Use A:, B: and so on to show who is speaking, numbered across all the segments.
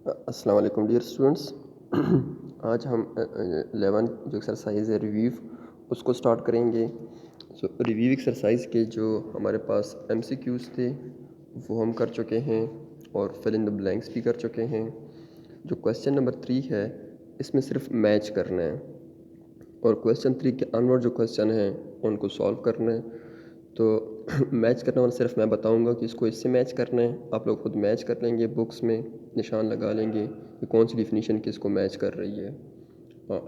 A: अस्सलाम वालेकुम dear students. आज हम 11 जो एक्सरसाइज है रिव्यू उसको स्टार्ट करेंगे। रिव्यू एक्सरसाइज के जो हमारे पास एमसीक्यूज थे वो हम कर चुके हैं और फिल इन द ब्लैंक्स भी कर चुके हैं। जो क्वेश्चन नंबर 3 है इसमें सिर्फ मैच करना है और क्वेश्चन 3 के अनवर्ड जो क्वेश्चन हैं उनको सॉल्व करना है। तो मैच करना वाला सिर्फ मैं बताऊंगा कि इसको इससे मैच करना है, आप लोग खुद मैच कर लेंगे, बुक्स में निशान लगा लेंगे कि कौन सी डिफिनीशन किसको मैच कर रही है।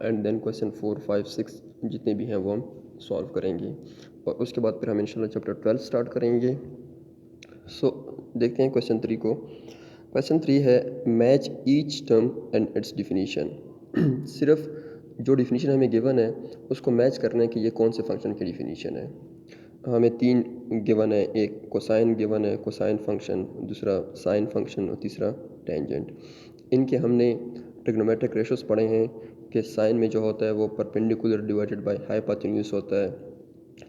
A: एंड देन क्वेश्चन 4, 5, 6 जितने भी हैं वो हम सॉल्व करेंगे और उसके बाद फिर हम इंशाल्लाह चैप्टर 12 स्टार्ट करेंगे। देखते हैं क्वेश्चन 3 को। क्वेश्चन 3 है match each term and it's definition. सिर्फ जो डिफिनीशन हमें गिवन है उसको मैच करना है कि ये कौन से फंक्शन की डिफिनीशन है। हमें 3 गिवन है, एक कोसाइन गिवन है, कोसाइन फंक्शन, दूसरा साइन फंक्शन और तीसरा टेंजेंट। इनके हमने ट्रिग्नोमेट्रिक रेशोस पढ़े हैं कि साइन में जो होता है वो परपेंडिकुलर डिवाइडेड बाय हाइपोटेन्यूज होता है।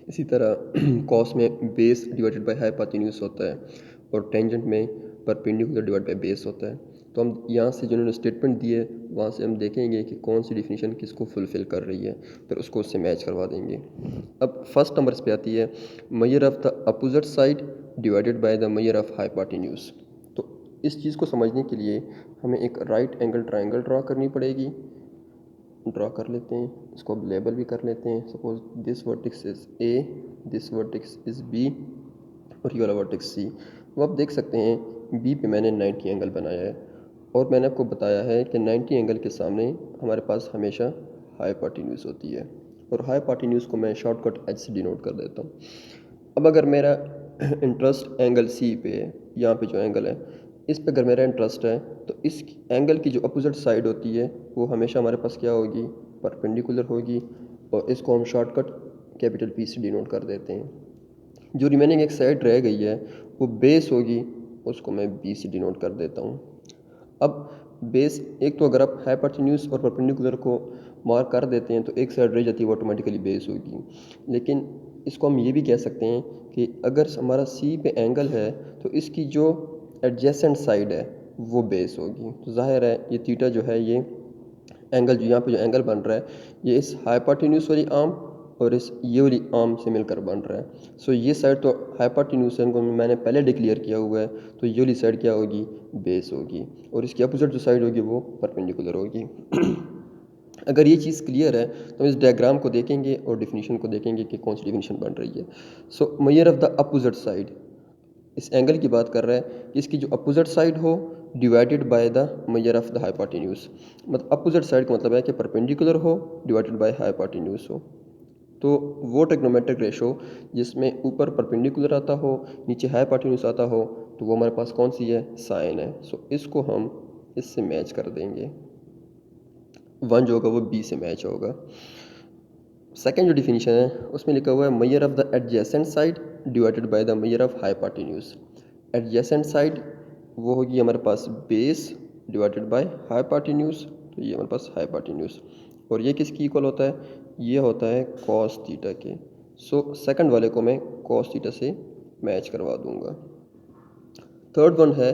A: इसी तरह कॉस में बेस डिवाइडेड बाय हाइपोटेन्यूज होता है और टेंजेंट में परपेंडिकुलर डिवाइड बाय बेस होता है। तो हम यहाँ से जिन्होंने स्टेटमेंट दिए वहाँ से हम देखेंगे कि कौन सी डिफिनीशन किसको फुलफिल कर रही है, फिर उसको उससे मैच करवा देंगे। अब फर्स्ट नंबर पे आती है measure of the opposite side divided by the measure of hypotenuse. तो इस चीज़ को समझने के लिए हमें एक राइट एंगल ट्राइंगल ड्रा करनी पड़ेगी। ड्रा कर लेते हैं, इसको अब लेबल भी कर लेते हैं। Suppose this vertex is A, this vertex is B और ये वाला वर्टेक्स सी। वो आप देख सकते हैं बी पे मैंने 90 एंगल बनाया है और मैंने आपको बताया है कि 90 एंगल के सामने हमारे पास हमेशा हाइपोटेन्यूज होती है और हाइपोटेन्यूज को मैं शॉर्टकट एच से डिनोट कर देता हूँ। अब अगर मेरा इंटरेस्ट एंगल सी पे है, यहाँ पे जो एंगल है इस पे अगर मेरा इंटरेस्ट है तो इस एंगल की जो अपोजिट साइड होती है वो हमेशा हमारे पास क्या होगी, परपेंडिकुलर होगी और इसको हम शॉर्टकट कैपिटल पी से डिनोट कर देते हैं। जो रिमेनिंग एक साइड रह गई है वो बेस होगी, उसको मैं बी से डिनोट कर देता हूँ। अब बेस एक तो अगर आप हाइपोटेन्यूज और परपेंडिकुलर को मार्क कर देते हैं तो एक साइड रह जाती है वो ऑटोमेटिकली बेस होगी। लेकिन इसको हम ये भी कह सकते हैं कि अगर हमारा सी पे एंगल है तो इसकी जो एडजेसेंट साइड है वो बेस होगी। तो जाहिर है ये थीटा जो है ये एंगल जो यहाँ पे जो एंगल बन रहा है ये इस हाइपोटेन्यूज वाली आर्म और इस ये वाली आर्म से मिलकर बन रहा है। सो ये साइड तो हाइपोटेन्यूज है, इनको मैंने पहले डिक्लेयर किया हुआ है, तो ये वाली साइड क्या होगी, बेस होगी और इसकी अपोजिट जो साइड होगी वो परपेंडिकुलर होगी। अगर ये चीज़ क्लियर है तो हम इस डायग्राम को देखेंगे और डिफिनीशन को देखेंगे कि कौन सी डिफिनीशन बन रही है। So measure of the opposite side इस एंगल की बात कर रहा है कि इसकी जो अपोजिट साइड हो divided by the measure of the hypotenuse. मतलब अपोजिट साइड का मतलब है कि परपेंडिकुलर हो डिवाइडेड बाय हाइपोटेन्यूज हो। तो वो ट्रिग्नोमेट्रिक रेशो जिसमें ऊपर परपेंडिकुलर आता हो नीचे हाइपोटेन्यूज आता हो तो वो हमारे पास कौन सी है, साइन है। सो इसको हम इससे मैच कर देंगे, 1 जो होगा वो बी से मैच होगा। सेकेंड जो डिफिनीशन है उसमें लिखा हुआ है measure of the adjacent side divided by the measure of hypotenuse. Adjacent side वो होगी हमारे पास बेस डिवाइडेड बाय हाइपोटेन्यूज, तो ये हमारे पास हाइपोटेन्यूज और ये किसकी इक्वल होता है, ये होता है कॉस थीटा के। सो सेकंड वाले को मैं कॉस थीटा से मैच करवा दूंगा। थर्ड वन है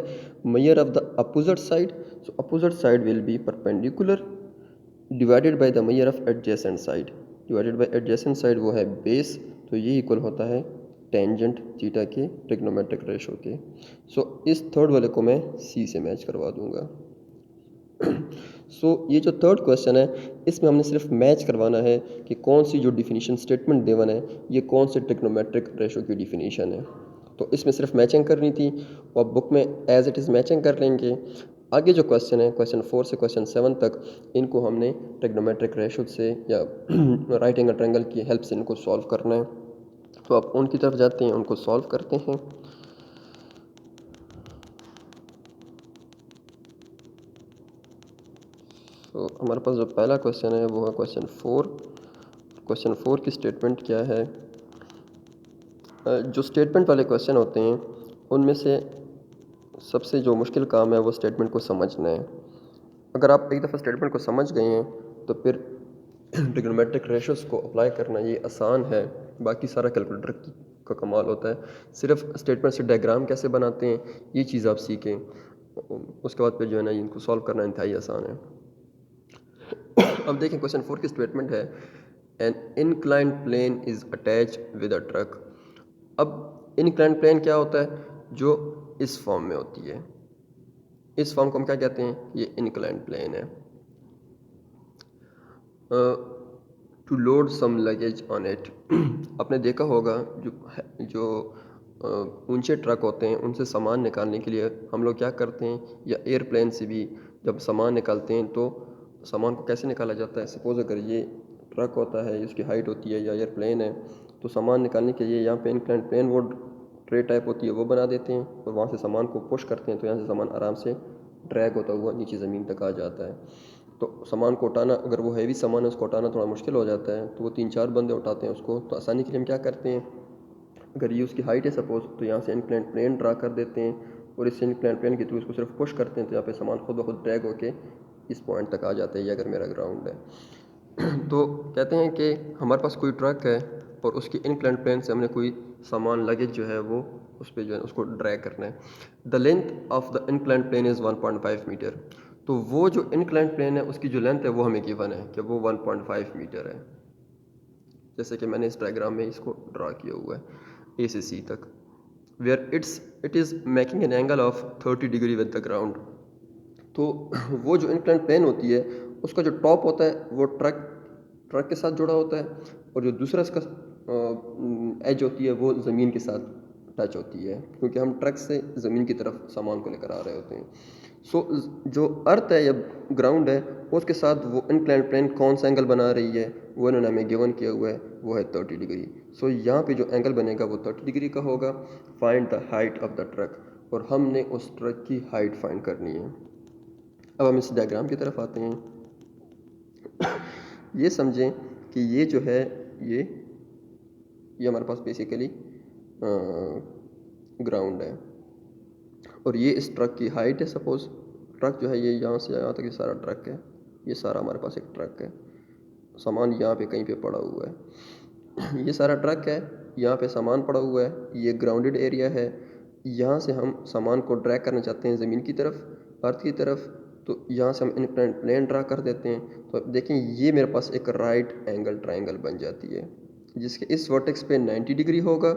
A: measure of the opposite side. So opposite side will be perpendicular divided by the measure of adjacent side. Divided by adjacent side वो है बेस, तो ये इक्वल होता है टेंजेंट थीटा के ट्रिग्नोमेट्रिक रेशो के। सो इस थर्ड वाले को मैं सी से मैच करवा दूंगा। ये जो थर्ड क्वेश्चन है इसमें हमने सिर्फ मैच करवाना है कि कौन सी जो डिफिनीशन स्टेटमेंट देवन है ये कौन से ट्रिग्नोमेट्रिक रेशो की डिफिनीशन है। तो इसमें सिर्फ मैचिंग करनी थी और बुक में एज इट इज़ मैचिंग कर लेंगे। आगे जो क्वेश्चन है क्वेश्चन 4 से क्वेश्चन 7 तक इनको हमने ट्रिग्नोमेट्रिक रेशो से या राइट एंगल ट्रायंगल की हेल्प से इनको सॉल्व करना है। तो आप उनकी तरफ जाते हैं, उनको सॉल्व करते हैं। तो हमारे पास जो पहला क्वेश्चन है वो है क्वेश्चन 4। क्वेश्चन 4 की स्टेटमेंट क्या है। जो स्टेटमेंट वाले क्वेश्चन होते हैं उनमें से सबसे जो मुश्किल काम है वो स्टेटमेंट को समझना है। अगर आप एक दफ़ा स्टेटमेंट को समझ गए हैं तो फिर ट्रिग्नोमेट्रिक रेशोस को अप्लाई करना ये आसान है, बाकी सारा कैलकुलेटर का कमाल होता है। सिर्फ स्टेटमेंट से डायग्राम कैसे बनाते हैं ये चीज़ आप सीखें उसके बाद फिर जो है ना इनको सॉल्व करना इंतहाई आसान है। अब देखें क्वेश्चन 4 की स्टेटमेंट है, an inclined plane is attach with a truck. अब इनक्लाइंड प्लेन क्या होता है? जो इस फॉर्म में होती है, इस फॉर्म को हम क्या कहते हैं? ये इनक्लाइंड प्लेन है। To load some luggage on it. आपने देखा होगा जो ऊंचे ट्रक होते हैं उनसे सामान निकालने के लिए हम लोग क्या करते हैं, या एयरप्लेन से भी जब सामान निकालते हैं तो सामान को कैसे निकाला जाता है? सपोज़ अगर ये ट्रक होता है, इसकी हाइट होती है, या एयरप्लेन है, तो सामान निकालने के लिए यहाँ पे इंक्लाइंड प्लेन वो ट्रे टाइप होती है वो बना देते हैं और वहाँ से सामान को पुश करते हैं, तो यहाँ से सामान आराम से ड्रैग होता हुआ नीचे ज़मीन तक आ जाता है। तो सामान को उठाना, अगर वो हैवी सामान है उसको उठाना थोड़ा मुश्किल हो जाता है, तो वो 3-4 बंदे उठाते हैं उसको। तो आसानी के लिए हम क्या करते हैं, अगर ये उसकी हाइट है सपोज, तो यहाँ से इंक्लाइंड प्लेन ड्रा कर देते हैं और इस इंक्लाइंड प्लेन के थ्रू इसको सिर्फ पुश करते हैं, तो यहाँ पे सामान खुद ब खुद ड्रैग होके इस पॉइंट तक आ जाता है। ये अगर मेरा ग्राउंड है तो कहते हैं कि हमारे पास कोई ट्रक है और उसकी इंक्लाइंड प्लेन से हमने कोई सामान लगेज जो है वो उस पर जो है उसको ड्रैग करना है। The length of the inclined plane is 1.5 metre. तो वो जो इंक्लाइंड प्लेन है उसकी जो लेंथ है वो हमें गिवन है कि वो 1.5 मीटर है, जैसे कि मैंने इस डायग्राम में इसको ड्रा किया हुआ है ए से सी तक, where it is making an angle of 30 degree with the ground. तो वो जो इंक्लाइंड प्लेन होती है उसका जो टॉप होता है वो ट्रक के साथ जुड़ा होता है और जो दूसरा इसका एज होती है वो ज़मीन के साथ टच होती है, क्योंकि हम ट्रक से ज़मीन की तरफ सामान को लेकर आ रहे होते हैं। सो जो अर्थ है या ग्राउंड है उसके साथ वो इंक्लाइंड प्लेन कौन सा एंगल बना रही है वो इन्होंने हमें गिवन किया हुआ है, वो है 30 डिग्री। सो यहाँ पे जो एंगल बनेगा वो 30 डिग्री का होगा। Find the height of the truck, और हमने उस ट्रक की हाइट फाइंड करनी है। अब हम इस डायग्राम की तरफ आते हैं। ये समझें कि ये जो है ये हमारे पास बेसिकली ग्राउंड है और ये इस ट्रक की हाइट है। सपोज ट्रक जो है ये यहाँ से यहाँ तक ये सारा ट्रक है, ये सारा हमारे पास एक ट्रक है, सामान यहाँ पे कहीं पे पड़ा हुआ है। ये सारा ट्रक है, यहाँ पे सामान पड़ा हुआ है, ये ग्राउंडेड एरिया है। यहाँ से हम सामान को ड्रैग करना चाहते हैं ज़मीन की तरफ, अर्थ की तरफ, तो यहाँ से हम इंक्लाइंड प्लेन ड्रा कर देते हैं। तो अब देखें ये मेरे पास एक राइट एंगल ट्राइंगल बन जाती है जिसके इस वर्टेक्स पे 90 डिग्री होगा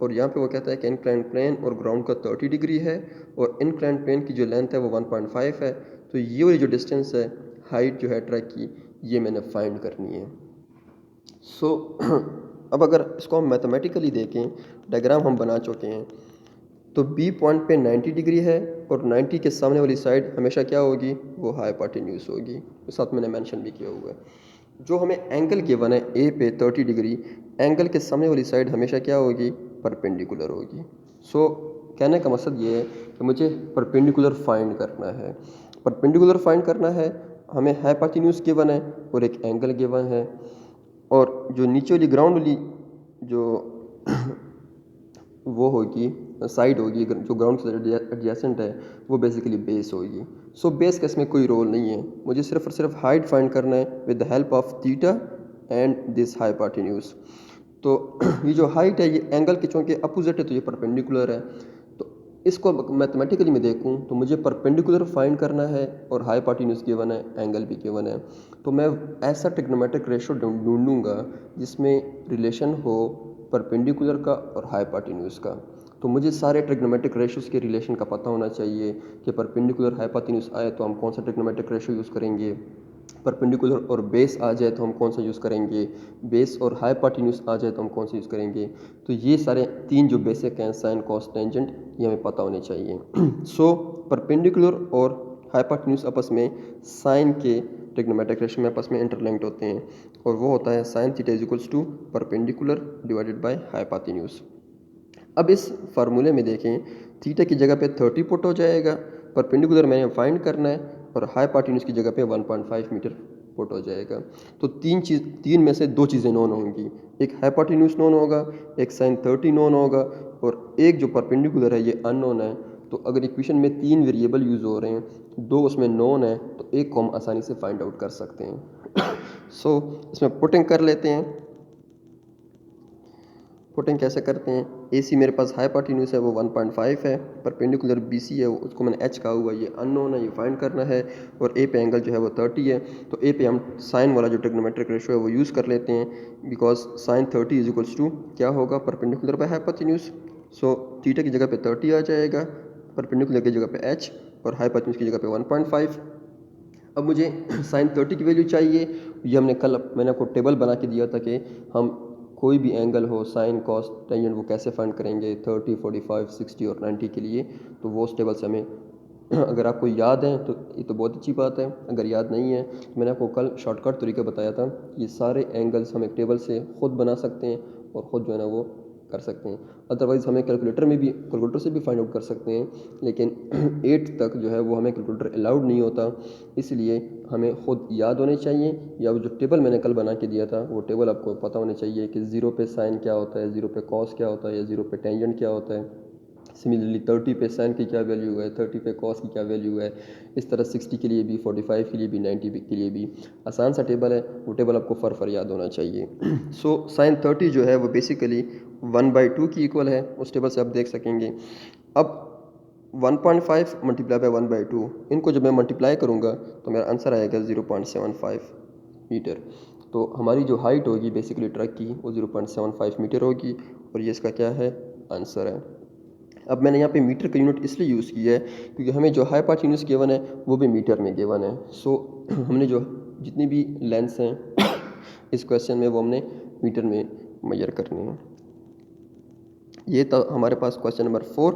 A: और यहाँ पे वो कहता है कि इंक्लाइंड प्लेन और ग्राउंड का 30 डिग्री है और इंक्लाइंड प्लेन की जो लेंथ है वो 1.5 है। तो ये वाली जो डिस्टेंस है, हाइट जो है ट्रक की, ये मैंने फाइंड करनी है। सो अब अगर इसको हम मैथमेटिकली देखें, डायग्राम हम बना चुके हैं, तो बी पॉइंट पे 90 डिग्री है और 90 के सामने वाली साइड हमेशा क्या होगी, वो हाइपोटेन्यूज होगी। तो साथ मैंने मेंशन भी किया हुआ है। जो हमें एंगल गिवन है ए पे 30 डिग्री, एंगल के सामने वाली साइड हमेशा क्या होगी, परपेंडिकुलर होगी। सो कहने का मकसद ये है कि मुझे परपेंडिकुलर फाइंड करना है। परपेंडिकुलर फाइंड करना है, हमें हाइपोटेन्यूज गिवन है और एक एंगल गिवन है, और जो नीचे वाली ग्राउंड वाली जो वो होगी साइड होगी जो ग्राउंड से एडजेसेंट है, वो बेसिकली बेस होगी। सो बेस का इसमें कोई रोल नहीं है, मुझे सिर्फ और सिर्फ हाइट फाइंड करना है with the help of theta and this hypotenuse. तो ये जो हाइट है ये एंगल के चूँकि अपोजिट है तो ये परपेंडिकुलर है। तो इसको मैथमेटिकली मैं देखूं तो मुझे परपेंडिकुलर फाइंड करना है और हाइपोटेन्यूज गिवन है, एंगल भी गिवन है। तो मैं ऐसा ट्रिग्नोमेट्रिक रेशियो ढूंढूंगा जिसमें रिलेशन हो परपेंडिकुलर का और हाइपोटेन्यूज का। तो मुझे सारे ट्रिग्नोमेट्रिक रेशियोज के रिलेशन का पता होना चाहिए कि परपेंडिकुलर हाइपोटेन्यूज आए तो हम कौन सा ट्रिग्नोमेट्रिक रेशियो यूज़ करेंगे, परपेंडिकुलर और बेस आ जाए तो हम कौन सा यूज़ करेंगे, बेस और हाइपोटेन्यूज आ जाए तो हम कौन सा यूज़ करेंगे। तो ये सारे तीन जो बेसिक हैं, साइन कॉस टेंजेंट, ये हमें पता होने चाहिए। सो परपेंडिकुलर और हाइपोटेन्यूज आपस में साइन के ट्रिग्नोमेट्रिक रेशियो में आपस में इंटरलिंक्ड होते हैं और वो होता है sine theta is equals to perpendicular divided by hypotenuse. अब इस फार्मूले में देखें, थीटा की जगह पे 30 पुट हो जाएगा, परपेंडिकुलर मैंने फाइंड करना है, और हाइपोटेन्यूज की जगह पे 1.5 मीटर पुट हो जाएगा। तो तीन में से दो चीज़ें नोन होंगी, एक हाइपोटेन्यूज नोन होगा, एक साइन 30 नोन होगा, और एक जो परपेंडिकुलर है ये अननोन है। तो अगर इक्वेशन में 3 वेरिएबल यूज़ हो रहे हैं, 2 उसमें नोन है, तो एक को हम आसानी से फाइंड आउट कर सकते हैं। सो इसमें पुटिंग कर लेते हैं। पुटिंग कैसे करते हैं, AC मेरे पास हाइपोटेन्यूज है वो 1.5 है, परपेंडिकुलर BC है उसको मैंने H कहा हुआ है, ये अननोन है, ये फाइंड करना है, और A पे एंगल जो है वो 30 है। तो A पे हम साइन वाला जो ट्रिग्नोमेट्रिक रेशो है वो यूज़ कर लेते हैं, because sine 30 is equals to क्या होगा, perpendicular by hypotenuse. So theta की जगह पे 30 आ जाएगा, परपेंडिकुलर की जगह पे H और हाइपोटेन्यूज की जगह पे 1.5। अब मुझे साइन 30 की वैल्यू चाहिए, ये मैंने आपको टेबल बना के दिया था कि हम कोई भी एंगल हो साइन कॉस टेंजेंट वो कैसे फाइंड करेंगे 30, 45, 60 और 90 के लिए। तो वो उस टेबल से हमें अगर आपको याद है तो ये तो बहुत अच्छी बात है, अगर याद नहीं है तो मैंने आपको कल शॉर्टकट तरीका बताया था, ये सारे एंगल्स हम एक टेबल से खुद बना सकते हैं और ख़ुद जो है ना वो कर सकते हैं। अदरवाइज़ हमें कैलकुलेटर से भी फाइंड आउट कर सकते हैं, लेकिन 8 तक जो है वो हमें कैलकुलेटर अलाउड नहीं होता, इसलिए हमें ख़ुद याद होने चाहिए, या वो जो टेबल मैंने कल बना के दिया था वो टेबल आपको पता होने चाहिए कि 0 पे साइन क्या होता है, 0 पे कॉस क्या होता है, या 0 पे टेंजेंट क्या होता है। सिमिलरली 30 पे साइन की क्या वैल्यू है, 30 पे कॉस की क्या वैल्यू है, इस तरह 60 के लिए भी, 45 के लिए भी, 90 के लिए भी। आसान सा टेबल है, वो टेबल आपको फर याद होना चाहिए। सो साइन 30 जो है वो बेसिकली 1/2 की इक्वल है, उस टेबल से आप देख सकेंगे। अब 1.5 मल्टीप्लाई बाय 1/2, इनको जब मैं मल्टीप्लाई करूँगा तो मेरा आंसर आएगा 0.75 मीटर। तो हमारी जो हाइट होगी बेसिकली ट्रक की वो 0.75 मीटर होगी, और ये इसका क्या है, आंसर है। अब मैंने यहाँ पे मीटर का यूनिट इसलिए यूज़ किया है क्योंकि हमें जो हाइपोटेन्यूज गिवन है वो भी मीटर में गिवन है। सो हमने जो जितनी भी लेंथ्स हैं इस क्वेश्चन में वो हमने मीटर में मेजर करनी है। ये तो हमारे पास क्वेश्चन नंबर 4।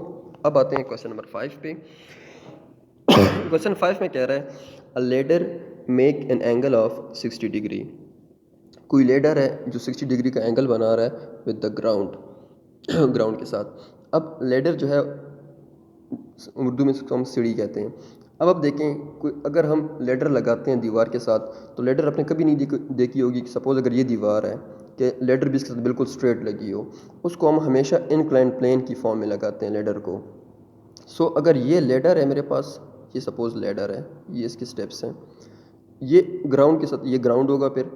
A: अब आते हैं क्वेश्चन नंबर 5 पे। क्वेश्चन 5 में कह रहा है अ ladder make an angle of 60 degree. कोई लेडर है जो 60 डिग्री का एंगल बना रहा है विद द ग्राउंड ग्राउंड के साथ। अब लेडर जो है उर्दू में इसको हम सीढ़ी कहते हैं। अब आप देखें कोई अगर हम लेडर लगाते हैं दीवार के साथ, तो लेडर आपने कभी नहीं देखी होगी कि सपोज अगर ये दीवार है कि लेडर भी इसके साथ बिल्कुल स्ट्रेट लगी हो, उसको हम हमेशा इंक्लाइंड प्लेन की फॉर्म में लगाते हैं लेडर को। सो अगर ये लेडर है मेरे पास, ये सपोज लेडर है, ये इसके स्टेप्स हैं, ये ग्राउंड के साथ, ये ग्राउंड होगा फिर,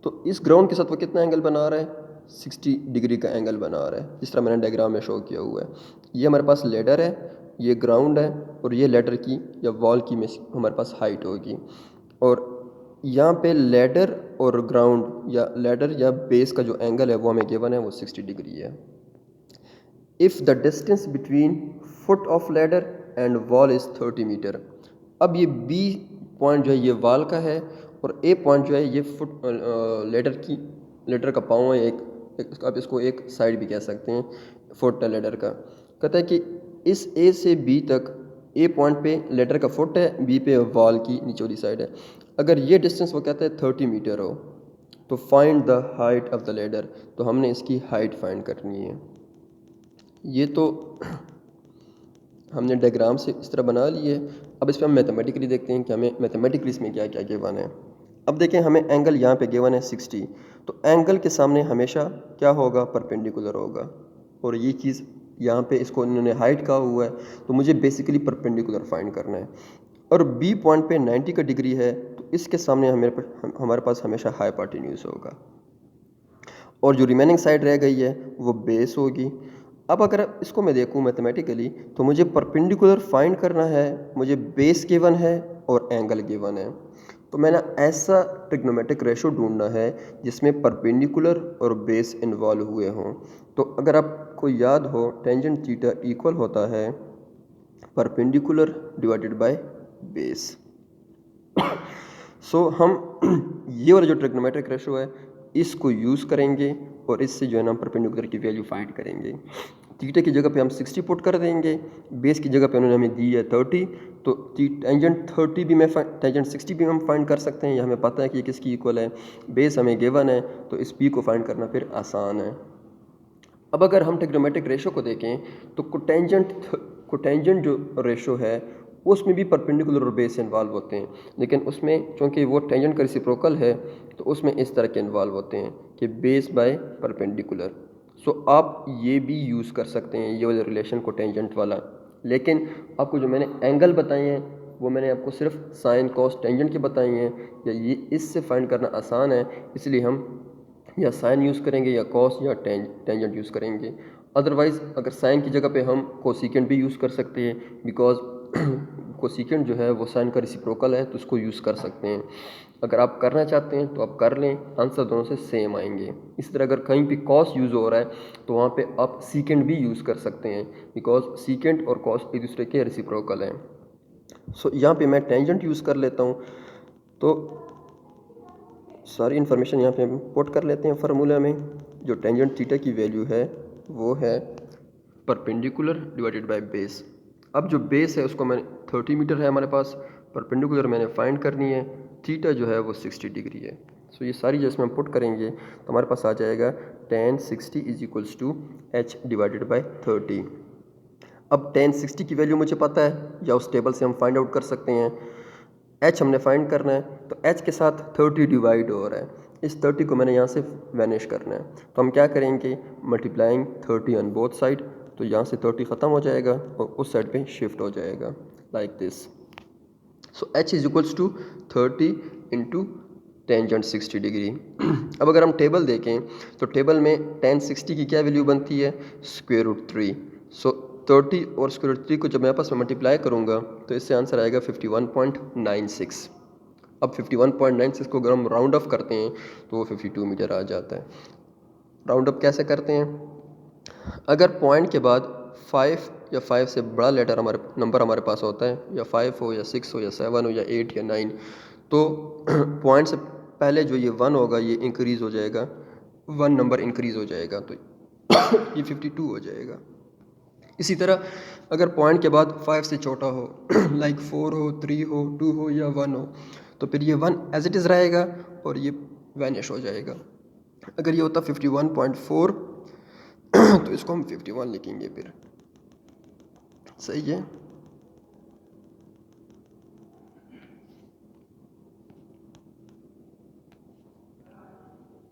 A: तो इस ग्राउंड के साथ वो कितना एंगल बना रहा है, 60 डिग्री का एंगल बना रहा है, जिस तरह मैंने डायग्राम में शो किया हुआ है। ये हमारे पास लेडर है, ये ग्राउंड है, और ये लेडर की या वॉल की में हमारे पास हाइट होगी। और यहाँ पे लेडर और ग्राउंड या लेडर या बेस का जो एंगल है वो हमें गिवन है, वो 60 डिग्री है। If the distance between foot of ladder and wall is 30 metre. अब ये बी पॉइंट जो है ये वॉल का है, और ए पॉइंट जो है ये फुट लेडर का पाँव है, आप इसको एक साइड भी कह सकते हैं फुट है लेडर का। कहता है कि इस ए से बी तक, ए पॉइंट पे लेडर का फुट है, बी पे वॉल की नीचे वाली साइड है। अगर ये डिस्टेंस वो कहता है 30 मीटर हो, तो find the height of the ladder, तो हमने इसकी हाइट फाइंड करनी है। ये तो हमने डायग्राम से इस तरह बना लिए। अब इस पर हम मैथमेटिकली देखते हैं कि हमें मैथमेटिकली इसमें क्या क्या गिवन है। अब देखें हमें एंगल यहाँ पे गिवन है 60, तो एंगल के सामने हमेशा क्या होगा, परपेंडिकुलर होगा। और ये चीज़ यहाँ पे इसको इन्होंने हाइट कहा हुआ है, तो मुझे बेसिकली परपेंडिकुलर फाइंड करना है। और बी पॉइंट पे 90 का डिग्री है, तो इसके सामने हमारे पास हमेशा हाइपोटेन्यूज होगा, और जो रिमेनिंग साइड रह गई है वो बेस होगी। अब अगर इसको मैं देखूँ मैथमेटिकली, तो मुझे परपेंडिकुलर फाइंड करना है, मुझे बेस गिवन है और एंगल गिवन है। तो मैंने ऐसा ट्रिग्नोमेट्रिक रेशो ढूंढना है जिसमें परपेंडिकुलर और बेस इन्वॉल्व हुए हों। तो अगर आपको याद हो, टेंजेंट थीटा इक्वल होता है परपेंडिकुलर डिवाइडेड बाय बेस। सो हम ये वाला जो ट्रिग्नोमेट्रिक रेशो है इसको यूज़ करेंगे, और इससे जो है ना हम परपेंडिकुलर की वैल्यू फाइंड करेंगे। थीटा की जगह पे हम 60 पुट कर देंगे, बेस की जगह पे उन्होंने हमें दी है 30, तो टेंजेंट 30 भी टेंजेंट 60 भी हम फाइंड कर सकते हैं, या हमें पता है कि ये किसकी इक्वल है, बेस हमें गिवन है, तो इस पी को फाइंड करना फिर आसान है। अब अगर हम ट्रिग्नोमेट्रिक रेशो को देखें, तो कोटेंजेंट जो रेशो है उसमें भी परपेंडिकुलर और बेस इन्वॉल्व होते हैं, लेकिन उसमें चूँकि वो टेंजेंट का रेसिप्रोकल है, तो उसमें इस तरह के इन्वॉल्व होते हैं कि बेस बाय परपेंडिकुलर। सो आप ये भी यूज़ कर सकते हैं, ये वाला रिलेशन कोटेंजेंट वाला। लेकिन आपको जो मैंने एंगल बताए हैं वो मैंने आपको सिर्फ साइन कॉस टेंजेंट के बताए हैं, या ये इससे फाइंड करना आसान है, इसलिए हम या साइन यूज़ करेंगे या कॉस या टेंजेंट यूज़ करेंगे। अदरवाइज़ अगर साइन की जगह पे हम कोसिकेंट भी यूज़ कर सकते हैं, बिकॉज कोसिकेंट जो है वो साइन का रेसिप्रोकल है, तो उसको यूज़ कर सकते हैं। अगर आप करना चाहते हैं तो आप कर लें, आंसर दोनों से सेम आएंगे। इसी तरह अगर कहीं पे कॉस यूज़ हो रहा है तो वहाँ पे आप सीकेंट भी यूज़ कर सकते हैं, बिकॉज सीकेंट और कॉस एक दूसरे के रेसिप्रोकल हैं। सो यहाँ पे मैं टेंजेंट यूज़ कर लेता हूँ। तो सारी इन्फॉर्मेशन यहाँ पे हम पुट कर लेते हैं फार्मूला में। जो टेंजेंट थीटा की वैल्यू है वो है परपेंडिकुलर डिवाइडेड बाय बेस। अब जो बेस है उसको मैंने 30 मीटर है हमारे पास, परपेंडिकुलर मैंने फाइंड करनी है, थीटा जो है वो 60 डिग्री है। सो ये सारी जो इसमें हम पुट करेंगे तो हमारे पास आ जाएगा tan 60 is equals to h divided by 30। अब tan 60 की वैल्यू मुझे पता है, या उस टेबल से हम फाइंड आउट कर सकते हैं। h हमने फाइंड करना है, तो h के साथ 30 डिवाइड हो रहा है, इस 30 को मैंने यहाँ से वैनिश करना है। तो हम क्या करेंगे, मल्टीप्लाइंग 30 ऑन बोथ साइड, तो यहाँ से 30 ख़त्म हो जाएगा और उस साइड पे शिफ्ट हो जाएगा like this. So h is equals to 30 into tangent 60 degree. अब अगर हम टेबल देखें तो टेबल में tan 60 की क्या वैल्यू बनती है, स्क्वायर रूट 3। सो 30 और स्क्वायर रूट 3 को जब मैं आपस में मल्टीप्लाई करूँगा तो इससे आंसर आएगा 51.96। अब 51.96 को अगर हम राउंड ऑफ करते हैं तो वो 52 मीटर आ जाता है। राउंड अप कैसे करते हैं, अगर पॉइंट के बाद 5 या 5 से बड़ा लेटर हमारे नंबर हमारे पास होता है, या 5 हो या 6 हो या 7 हो या 8 या 9, तो पॉइंट से पहले जो ये 1 होगा ये इंक्रीज़ हो जाएगा, 1 नंबर इंक्रीज़ हो जाएगा, तो ये 52 हो जाएगा। इसी तरह अगर पॉइंट के बाद 5 से छोटा हो लाइक 4 हो, 3 हो, 2 हो या 1 हो, तो फिर ये 1 एज इट इज़ रहेगा और ये वैनिश हो जाएगा। अगर ये होता 51.4 तो इसको हम 51 लिखेंगे फिर, सही है।